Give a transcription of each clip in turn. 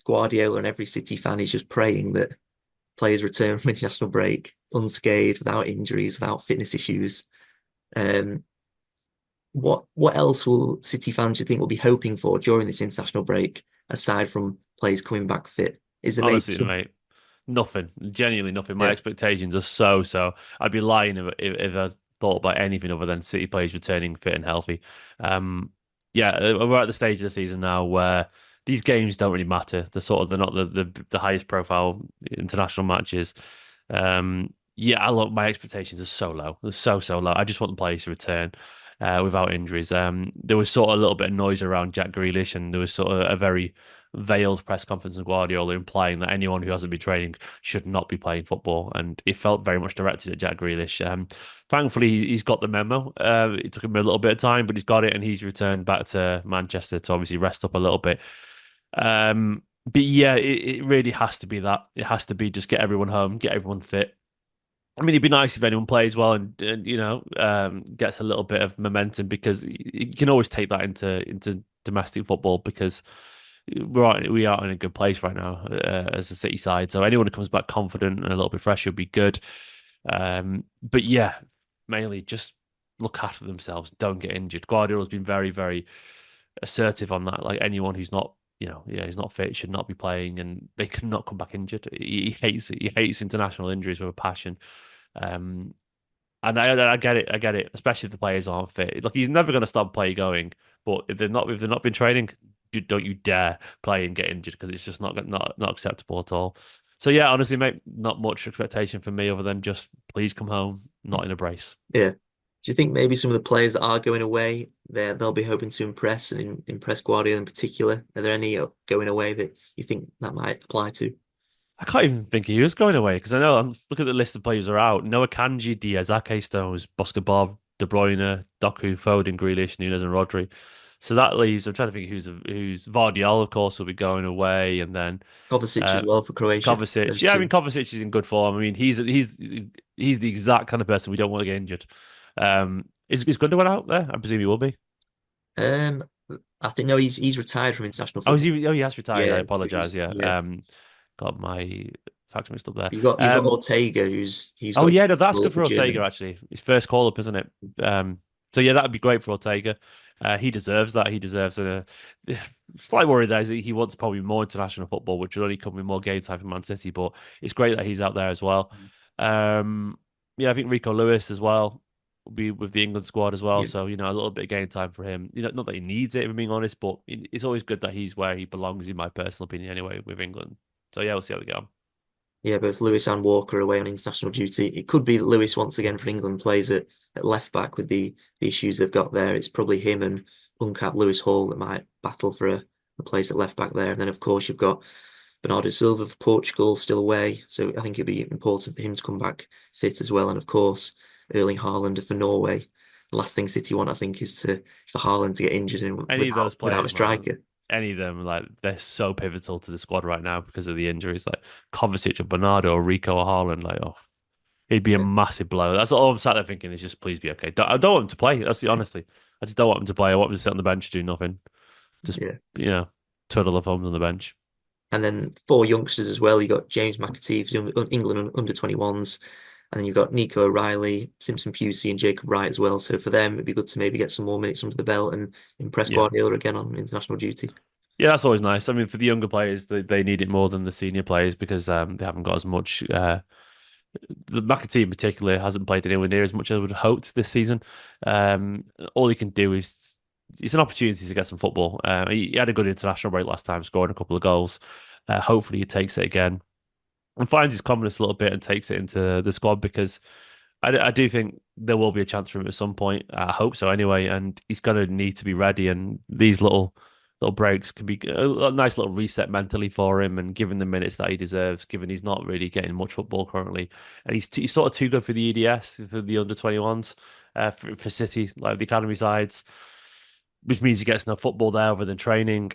Guardiola and every City fan is just praying that players return from international break unscathed, without injuries, without fitness issues. Um, what else will City fans, do you think, will be hoping for during this international break, aside from players coming back fit? Is there maybe Honestly, some, mate, nothing. Genuinely nothing. My yeah, expectations are so. I'd be lying if I thought about anything other than City players returning fit and healthy. Um, yeah, we're at the stage of the season now where these games don't really matter. They're not the highest profile international matches. Yeah, look, my expectations are so low. They're so low. I just want the players to return without injuries. There was sort of a little bit of noise around Jack Grealish, and there was sort of a very veiled press conference in Guardiola implying that anyone who hasn't been training should not be playing football, and it felt very much directed at Jack Grealish. Thankfully, he's got the memo. It took him a little bit of time, but he's got it, and he's returned back to Manchester to obviously rest up a little bit. But yeah, it really has to be that. It has to be just get everyone home, get everyone fit. I mean, it'd be nice if anyone plays well and gets a little bit of momentum because you can always take that into domestic football because we are in a good place right now as a City side. So anyone who comes back confident and a little bit fresh would be good. But yeah, mainly just look after themselves. Don't get injured. Guardiola's been very assertive on that. Like anyone who's not, he's not fit should not be playing, and they cannot come back injured. He hates it. He hates international injuries with a passion. Um, and I get it. I get it. Especially if the players aren't fit. Like he's never going to stop play going. But if they're not been training, don't you dare play and get injured because it's just not acceptable at all. So yeah, honestly, mate, not much expectation from me other than just please come home, not in a brace. yeah. Do you think maybe some of the players that are going away, they'll be hoping to impress and impress Guardiola in particular? Are there any going away that you think that might apply to? I can't even think he was going away because I know I'm looking at the list of players who are out. Noah Kanji, Diaz, Ake Stones, Bosca Bob, De Bruyne, Doku, Foden, Grealish, Nunes, and Rodri. So that leaves. I'm trying to think who's Vardiol, of course, will be going away, and then Kovacic as uh, well for Croatia, Kovacic. them Yeah, I mean two. Kovacic is in good form. I mean he's the exact kind of person we don't want to get injured. Is Gundogan out there? I presume he will be. Um, I think no, he's retired from international Oh, is football. he? Oh, he has retired. I Yeah, so apologize. Yeah. yeah. Got my facts mixed up there. You've got Ortega, he's Oh got yeah, no, that's goal good for for Ortega Germany. actually. His first call up, isn't it? So yeah, that'd be great for Ortega. He deserves that. He deserves a slight worry there is that he wants probably more international football, which will only come with more game time for Man City. But it's great that he's out there as well. Um, yeah, I think Rico Lewis as well will be with the England squad as well. Yeah, So a little bit of game time for him. Not that he needs it, if I'm being honest, but it's always good that he's where he belongs, in my personal opinion, anyway, with England. So yeah, we'll see how we go. yeah, both Lewis and Walker away on international duty. It could be that Lewis once again for England plays at left back with the issues they've got there. It's probably him and uncapped Lewis Hall that might battle for a place at left back there. And then of course you've got Bernardo Silva for Portugal still away, so I think it'd be important for him to come back fit as well. And of course Erling Haaland for Norway. The last thing City want, I think, is for Haaland to get injured and Any of those without a players, man, striker. any of them, like they're so pivotal to the squad right now because of the injuries. Like Kovacic or Bernardo or Rico or Haaland, like it'd be a Yeah, massive blow. That's all I'm sat there thinking is just please be okay. I don't want him to play. That's the yeah, honestly. I just don't want him to play. I want him to sit on the bench, do nothing, just yeah. you know, twiddle the thumbs on the bench. And then four youngsters as well. You got James McAtee for England under 21s, and then you've got Nico O'Reilly, Simpson Pusey, and Jacob Wright as well. So for them, it'd be good to maybe get some more minutes under the belt and impress Yeah. Guardiola again on international duty. Yeah, that's always nice. I mean, for the younger players, they need it more than the senior players because they haven't got as much. The McAtee in particular hasn't played anywhere near as much as I would have hoped this season. All he can do is it's an opportunity to get some football. He had a good international break last time, scoring a couple of goals. Hopefully, he takes it again and finds his confidence a little bit and takes it into the squad because I do think there will be a chance for him at some point. I hope so anyway, and he's going to need to be ready. And these little breaks can be a nice little reset mentally for him and give him the minutes that he deserves, given he's not really getting much football currently. And he's sort of too good for the EDS, for the under 21s, for City, like the academy sides, which means he gets no football there other than training.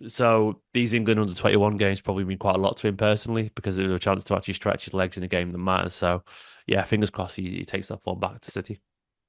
So these England under 21 games probably mean quite a lot to him personally because it was a chance to actually stretch his legs in a game that matters. So yeah, fingers crossed he takes that form back to City.